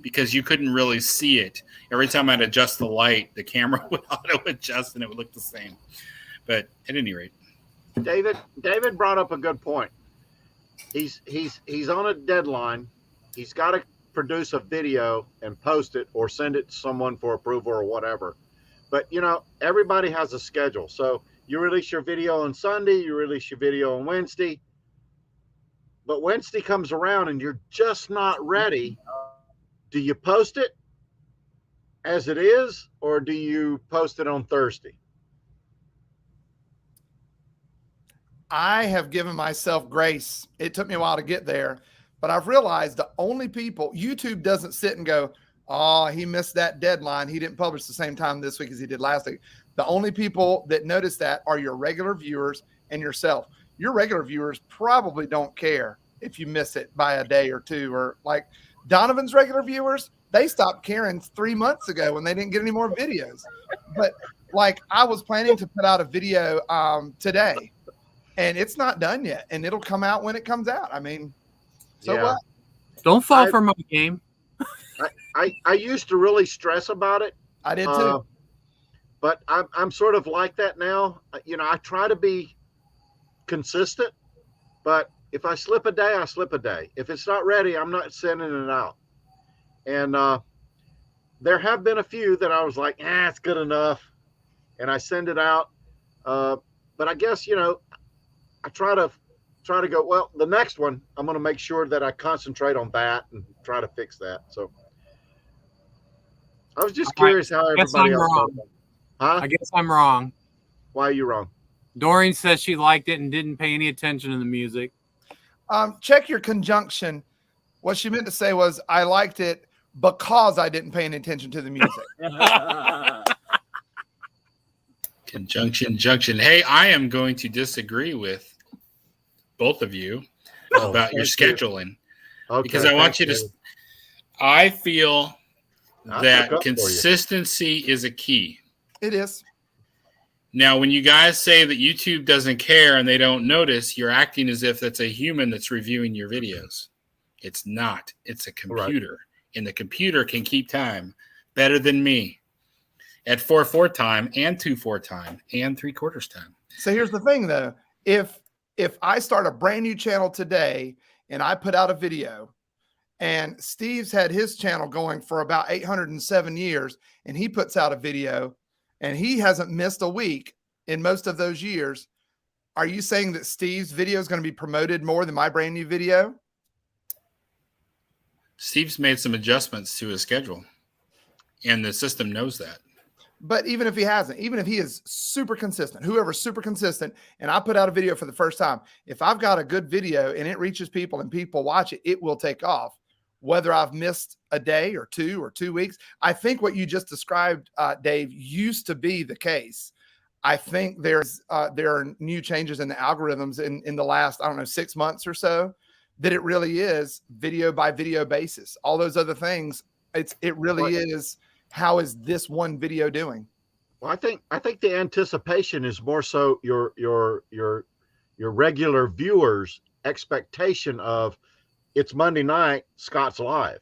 because you couldn't really see it. Every time I'd adjust the light, the camera would auto-adjust, and it would look the same. But at any rate. David brought up a good point. He's on a deadline. He's got to produce a video and post it or send it to someone for approval or whatever. But, you know, everybody has a schedule. So you release your video on Sunday, you release your video on Wednesday. But Wednesday comes around and you're just not ready. Do you post it as it is, or do you post it on Thursday? I have given myself grace. It took me a while to get there, but I've realized the only people, YouTube doesn't sit and go, oh, he missed that deadline. He didn't publish the same time this week as he did last week. The only people that notice that are your regular viewers and yourself. Your regular viewers probably don't care if you miss it by a day or two, or like Donovan's regular viewers, they stopped caring 3 months ago when they didn't get any more videos. But like I was planning to put out a video today, and it's not done yet, and it'll come out when it comes out. I mean, so what? Don't fall for my game. I used to really stress about it. I did too. But I'm sort of like that now. You know, I try to be consistent, but if I slip a day, I slip a day. If it's not ready, I'm not sending it out. And there have been a few that I was like, it's good enough. And I send it out. But I guess, you know, I try to go, well, the next one, I'm going to make sure that I concentrate on that and try to fix that. So I was just curious how everybody else does it. Huh? I guess I'm wrong. Why are you wrong? Doreen says she liked it and didn't pay any attention to the music. Check your conjunction. What she meant to say was, I liked it because I didn't pay any attention to the music. Conjunction. Hey, I am going to disagree with both of you about your scheduling. Okay, because I want you to, I feel that consistency is a key. It is. Now, when you guys say that YouTube doesn't care and they don't notice, you're acting as if that's a human that's reviewing your videos. It's not. It's a computer. Right. And the computer can keep time better than me at 4/4 time and 2/4 time and 3/4 time. So here's the thing, though. If if I start a brand new channel today and I put out a video, and Steve's had his channel going for about 807 years, and he puts out a video and he hasn't missed a week in most of those years, are you saying that Steve's video is going to be promoted more than my brand new video? Steve's made some adjustments to his schedule, and the system knows that. But even if he hasn't, even if he is super consistent, whoever's super consistent, and I put out a video for the first time, if I've got a good video and it reaches people and people watch it, it will take off, whether I've missed a day or 2 weeks. I think what you just described, Dave, used to be the case. I think there are new changes in the algorithms in the last, 6 months or so, that it really is video by video basis. All those other things, it really is, how is this one video doing? Well, I think the anticipation is more so your regular viewers' expectation of it's Monday night, Scott's live,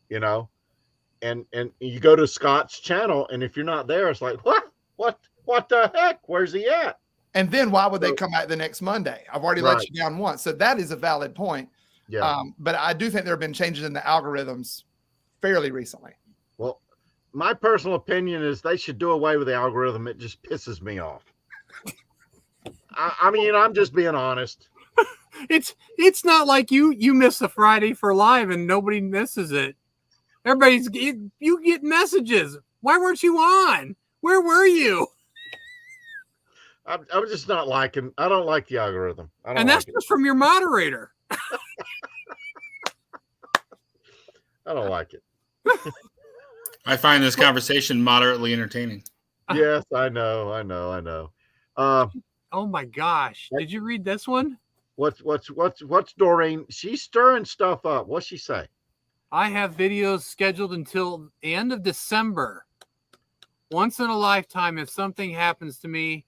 you know, and you go to Scott's channel, and if you're not there, it's like, what the heck? Where's he at? And then why would they come back the next Monday? I've already Right. let you down once. So that is a valid point. Yeah. But I do think there have been changes in the algorithms fairly recently. Well, my personal opinion is they should do away with the algorithm. It just pisses me off. I mean, I'm just being honest. It's not like you miss a Friday for live and nobody misses it. You get messages. Why weren't you on? Where were you? I'm just not liking. I don't like the algorithm. And that's just from your moderator. I don't like it. I find this conversation moderately entertaining. Yes, I know. Oh my gosh! Did you read this one? What's Doreen? She's stirring stuff up. What's she say? I have videos scheduled until the end of December. Once in a lifetime, if something happens to me,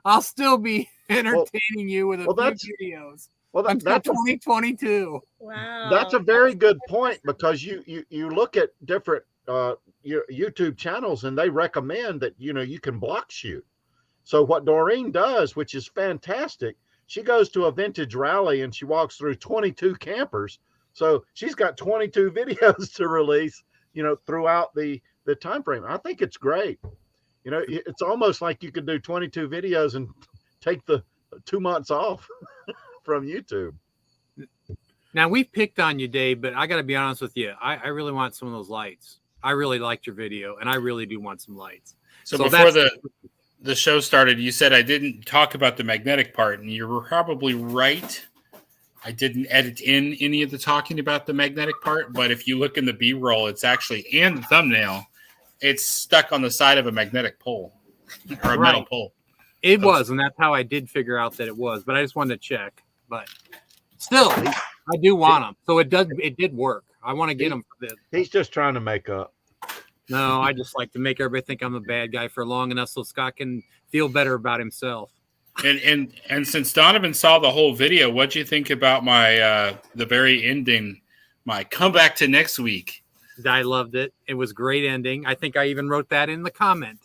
I'll still be entertaining you with a few videos. Well, until that's 2022. Wow. That's a very good point, because you look at different YouTube channels, and they recommend that you can block shoot. So what Doreen does, which is fantastic, she goes to a vintage rally and she walks through 22 campers. So she's got 22 videos to release, throughout the time frame. I think it's great. It's almost like you could do 22 videos and take the 2 months off from YouTube. Now, we picked on you, Dave, but I got to be honest with you. I really want some of those lights. I really liked your video, and I really do want some lights. So before the show started, you said I didn't talk about the magnetic part, and you're probably right. I didn't edit in any of the talking about the magnetic part, but if you look in the B-roll, it's actually, and the thumbnail, it's stuck on the side of a magnetic pole or a metal pole. It was, and that's how I did figure out that it was, but I just wanted to check. But still, I do want them. So it did work. I want to get them for this. He's just trying to make up. No, I just like to make everybody think I'm a bad guy for long enough so Scott can feel better about himself. And since Donovan saw the whole video, what'd you think about my the very ending, my comeback to next week? I loved it. It was a great ending. I think I even wrote that in the comment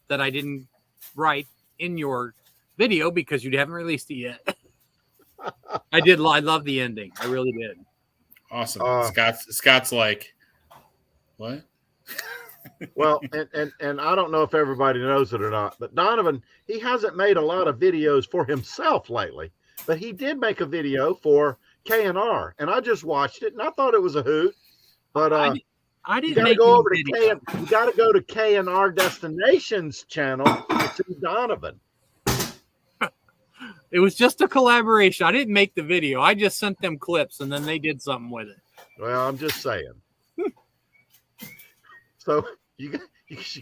that I didn't write in your video because you haven't released it yet. I did. I love the ending. I really did. Awesome. Scott's like, what? Well, and I don't know if everybody knows it or not, but Donovan, he hasn't made a lot of videos for himself lately, but he did make a video for K&R, and I just watched it, and I thought it was a hoot. But I didn't. You got to go over to you got to go to K&R Destinations channel to see Donovan. It was just a collaboration. I didn't make the video. I just sent them clips, and then they did something with it. Well, I'm just saying. So you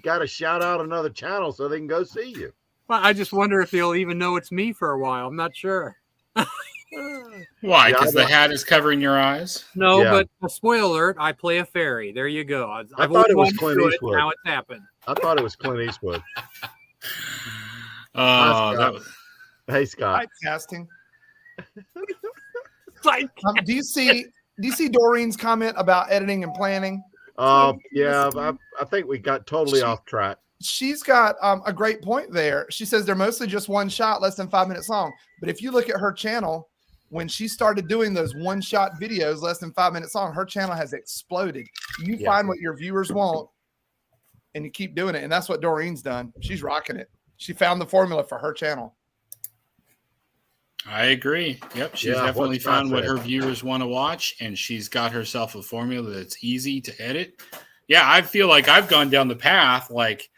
got to shout out another channel so they can go see you. Well, I just wonder if they'll even know it's me for a while. I'm not sure. Why? Because the hat is covering your eyes? No, but a spoiler alert, I play a fairy. There you go. I thought it was Clint Eastwood. Now it's happened. I thought it was Clint Eastwood. Hey, Scott. Casting. Do you see Doreen's comment about editing and planning? Yeah, I think we got totally off track. she's got a great point there. She says they're mostly just one shot, less than 5 minutes long. But if you look at her channel, when she started doing those one shot videos, less than 5 minutes long, her channel has exploded. You find what your viewers want and you keep doing it. And that's what Doreen's done. She's rocking it. She found the formula for her channel. I agree. Yep. She's definitely found what her viewers want to watch, and she's got herself a formula that's easy to edit. Yeah, I feel like I've gone down the path. Like,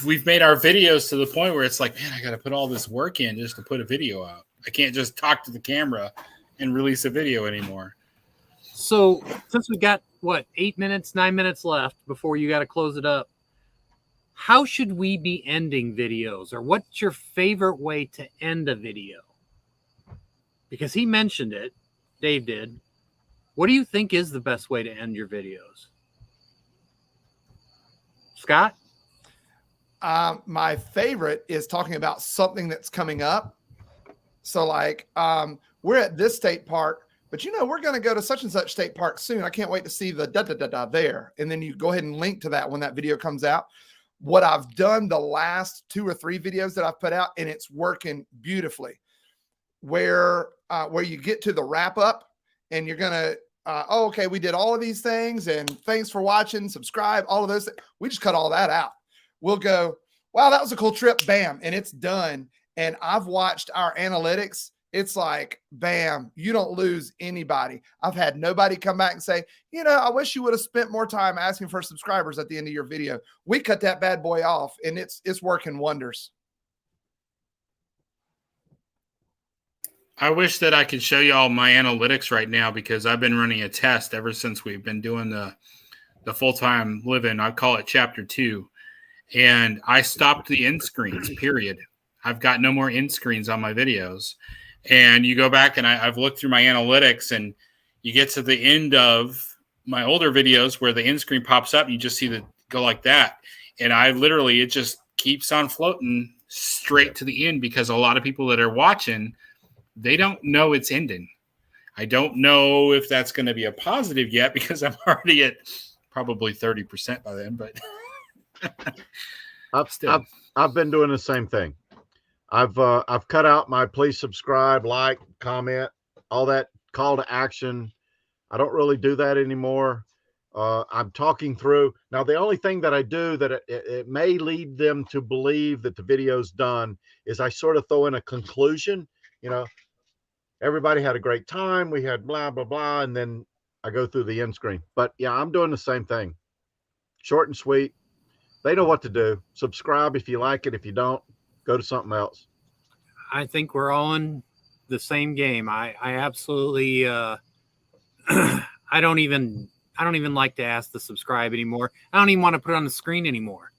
we've made our videos to the point where it's like, man, I got to put all this work in just to put a video out. I can't just talk to the camera and release a video anymore. So since we got, 8 minutes, 9 minutes left before you got to close it up, how should we be ending videos, or what's your favorite way to end a video? Because he mentioned it, Dave did. What do you think is the best way to end your videos? Scott? My favorite is talking about something that's coming up. So like, we're at this state park, but we're going to go to such and such state park soon. I can't wait to see the there. And then you go ahead and link to that when that video comes out. What I've done the last 2 or 3 videos that I've put out, and it's working beautifully, where you get to the wrap up and you're going to, okay, we did all of these things and thanks for watching, subscribe, all of those. We just cut all that out. We'll go, wow, that was a cool trip. Bam. And it's done. And I've watched our analytics. It's like, bam, you don't lose anybody. I've had nobody come back and say, I wish you would have spent more time asking for subscribers at the end of your video. We cut that bad boy off, and it's working wonders. I wish that I could show you all my analytics right now, because I've been running a test ever since we've been doing the full-time living. I call it chapter 2. And I stopped the end screens, period. I've got no more end screens on my videos. And you go back and I've looked through my analytics, and you get to the end of my older videos where the end screen pops up. And you just see the go like that. And it just keeps on floating straight to the end, because a lot of people that are watching, they don't know it's ending. I don't know if that's going to be a positive yet, because I'm already at probably 30% by then, but I've been doing the same thing. I've cut out my please subscribe, like, comment, all that call to action. I don't really do that anymore. I'm talking through. Now, the only thing that I do that it may lead them to believe that the video's done is I sort of throw in a conclusion. Everybody had a great time. We had blah, blah, blah. And then I go through the end screen. But yeah, I'm doing the same thing. Short and sweet. They know what to do. Subscribe if you like it. If you don't, go to something else. I think we're all in the same game. I absolutely, I don't even like to ask to subscribe anymore. I don't even want to put it on the screen anymore.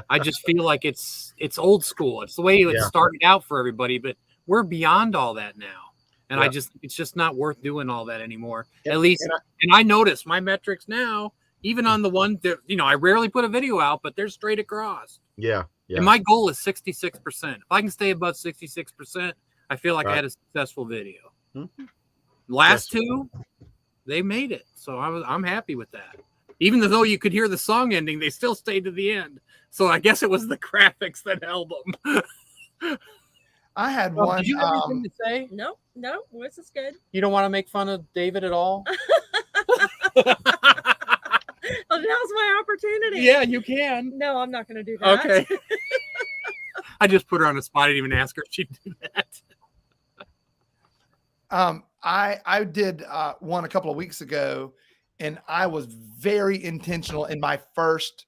I just feel like it's old school. It's the way it started out for everybody, but we're beyond all that now. And it's just not worth doing all that anymore. At least, and I notice my metrics now, even on the one that, I rarely put a video out, but they're straight across. Yeah. And my goal is 66%. If I can stay above 66%, I feel like I had a successful video. Mm-hmm. Last 2, they made it. So I'm happy with that. Even though you could hear the song ending, they still stayed to the end. So I guess it was the graphics that held them. I had one. Did you have anything to say? No, this is good. You don't want to make fun of David at all? Well, now's my opportunity. Yeah, you can. No, I'm not going to do that. Okay. I just put her on the spot. I didn't even ask her if she'd do that. I did one a couple of weeks ago, and I was very intentional in my first,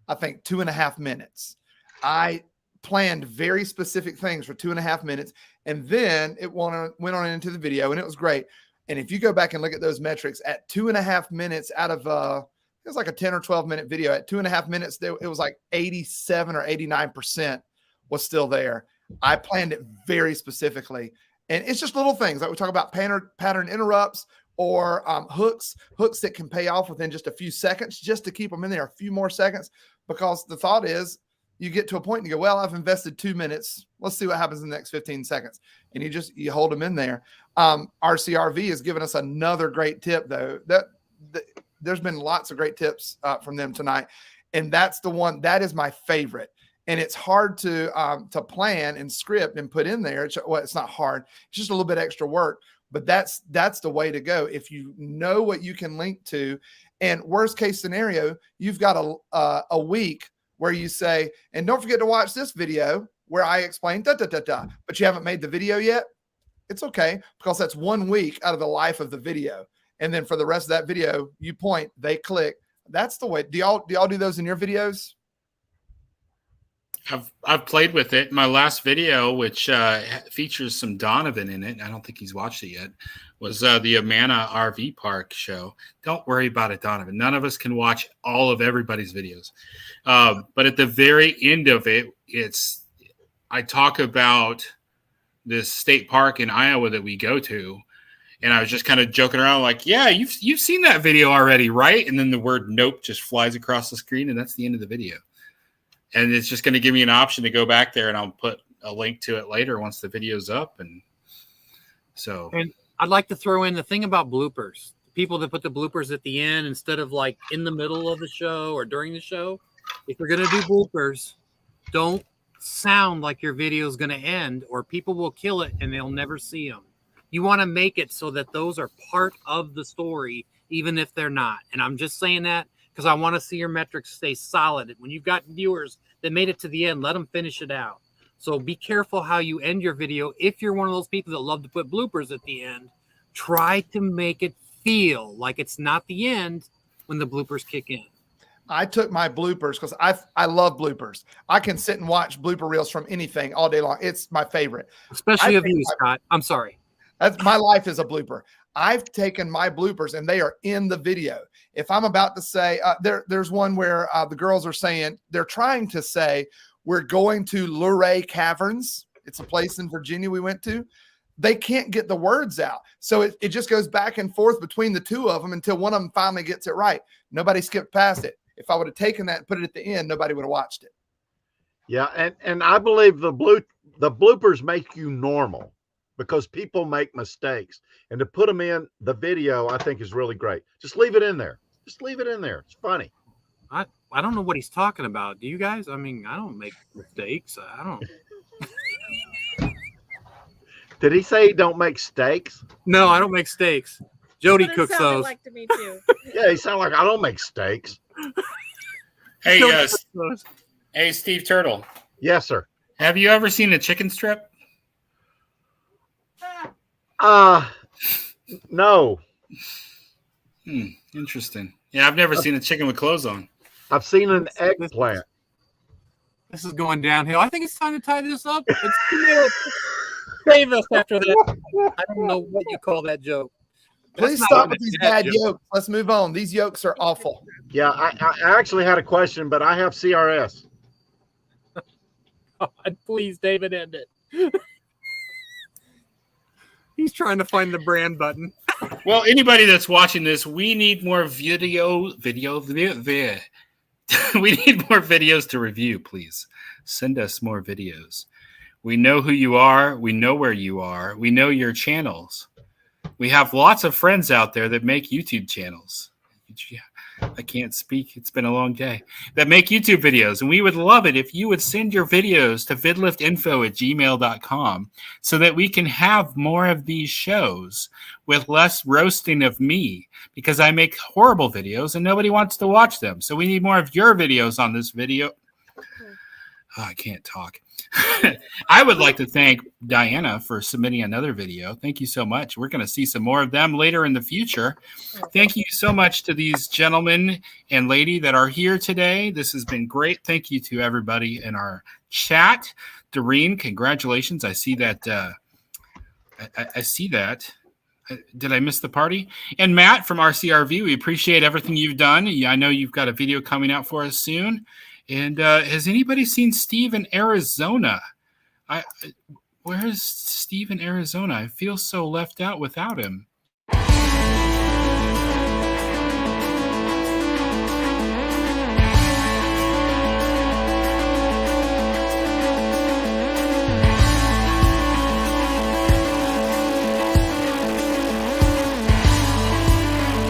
I think, 2.5 minutes. I planned very specific things for 2.5 minutes, and then it went on into the video, and it was great. And if you go back and look at those metrics, at 2.5 minutes out of it was like a 10 or 12 minute video, at 2.5 minutes, it was like 87 or 89% was still there. I planned it very specifically. And it's just little things like we talk about pattern interrupts or hooks that can pay off within just a few seconds, just to keep them in there a few more seconds, because the thought is you get to a point and you go, well, I've invested 2 minutes. Let's see what happens in the next 15 seconds. And you hold them in there. RCRV has given us another great tip, though. There's been lots of great tips from them tonight. And that's the one that is my favorite. And it's hard to plan and script and put in there. It's not hard. It's just a little bit extra work, but that's the way to go. If you know what you can link to, and worst case scenario, you've got a week where you say, and don't forget to watch this video where I explain but you haven't made the video yet. It's okay, because that's 1 week out of the life of the video. And then for the rest of that video, you point, they click. That's the way. Do y'all do those in your videos? I've played with it. My last video, which features some Donovan in it, I don't think he's watched it yet, was the Amana RV Park show. Don't worry about it, Donovan. None of us can watch all of everybody's videos. But at the very end of it, I talk about this state park in Iowa that we go to. And I was just kind of joking around like, yeah, you've seen that video already, right? And then the word nope just flies across the screen, and that's the end of the video. And it's just going to give me an option to go back there, and I'll put a link to it later once the video's up. And so, and I'd like to throw in the thing about bloopers. People that put the bloopers at the end instead of like in the middle of the show or during the show. If you're going to do bloopers, don't sound like your video is going to end, or people will kill it and they'll never see them. You want to make it so that those are part of the story, even if they're not. And I'm just saying that because I want to see your metrics stay solid. When you've got viewers that made it to the end, let them finish it out. So be careful how you end your video. If you're one of those people that love to put bloopers at the end, try to make it feel like it's not the end when the bloopers kick in. I took my bloopers because I love bloopers. I can sit and watch blooper reels from anything all day long. It's my favorite. Especially of you, Scott. I'm sorry. That's my life is a blooper. I've taken my bloopers and they are in the video. If I'm about to say, there's one where the girls are saying, they're trying to say, we're going to Luray Caverns. It's a place in Virginia we went to. They can't get the words out. So it just goes back and forth between the two of them until one of them finally gets it right. Nobody skipped past it. If I would have taken that and put it at the end, nobody would have watched it. Yeah, and I believe the bloopers make you normal, because people make mistakes, and to put them in the video, I think is really great. Just leave it in there. Just leave it in there. It's funny. I don't know what he's talking about. Do you guys? I mean, I don't make mistakes. I don't. Did he say he don't make steaks? No, I don't make steaks. Jody cooks those. Like to me too. Yeah, he sounded like I don't make steaks. Hey, yes. Hey, Steve Turtle. Yes, sir. Have you ever seen a chicken strip? No. Interesting. Yeah, I've never seen a chicken with clothes on. I've seen an eggplant. This is going downhill. I think it's time to tie this up. Save us after that. I don't know what you call that joke. Please stop with these bad yokes. Let's move on. These yokes are awful. Yeah, I actually had a question, but I have CRS. God, please, David, end it. He's trying to find the brand button. Well, anybody that's watching this, we need more video. We need more videos to review, please. Send us more videos. We know who you are. We know where you are. We know your channels. We have lots of friends out there that make YouTube channels. I can't speak. It's been a long day. That make YouTube videos. And we would love it if you would send your videos to vidliftinfo@gmail.com so that we can have more of these shows with less roasting of me, because I make horrible videos and nobody wants to watch them. So we need more of your videos on this video. Oh, I can't talk. I would like to thank Diana for submitting another video. Thank you so much. We're going to see some more of them later in the future. Thank you so much to these gentlemen and lady that are here today. This has been great. Thank you to everybody in our chat. Doreen, congratulations. I see that. I see that. Did I miss the party? And Matt from RCRV, we appreciate everything you've done. I know you've got a video coming out for us soon. And has anybody seen Steve in Arizona? Where is Steve in Arizona? I feel so left out without him.